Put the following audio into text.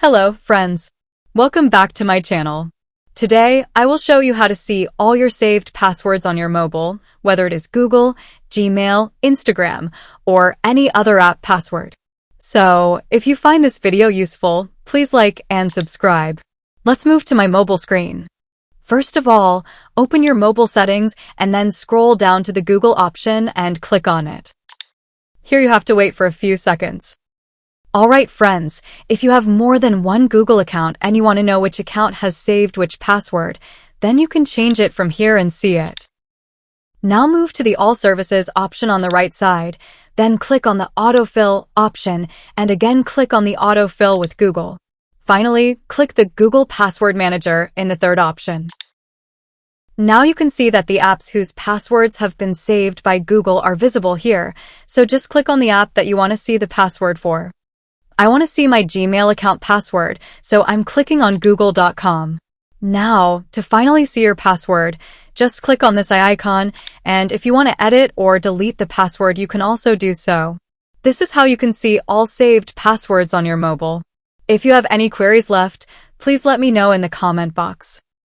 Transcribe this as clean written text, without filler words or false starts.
Hello, friends. Welcome back to my channel. Today, I will show you how to see all your saved passwords on your mobile, whether it is Google, Gmail, Instagram, or any other app password. So, if you find this video useful, please like and subscribe. Let's move to my mobile screen. First of all, open your mobile settings and then scroll down to the Google option and click on it. Here you have to wait for a few seconds. Alright friends, if you have more than one Google account and you want to know which account has saved which password, then you can change it from here and see it. Now move to the All Services option on the right side, then click on the Autofill option and again click on the Autofill with Google. Finally, click the Google Password Manager in the third option. Now you can see that the apps whose passwords have been saved by Google are visible here, so just click on the app that you want to see the password for. I want to see my Gmail account password, so I'm clicking on google.com. Now, to finally see your password, just click on this eye icon, and if you want to edit or delete the password, you can also do so. This is how you can see all saved passwords on your mobile. If you have any queries left, please let me know in the comment box.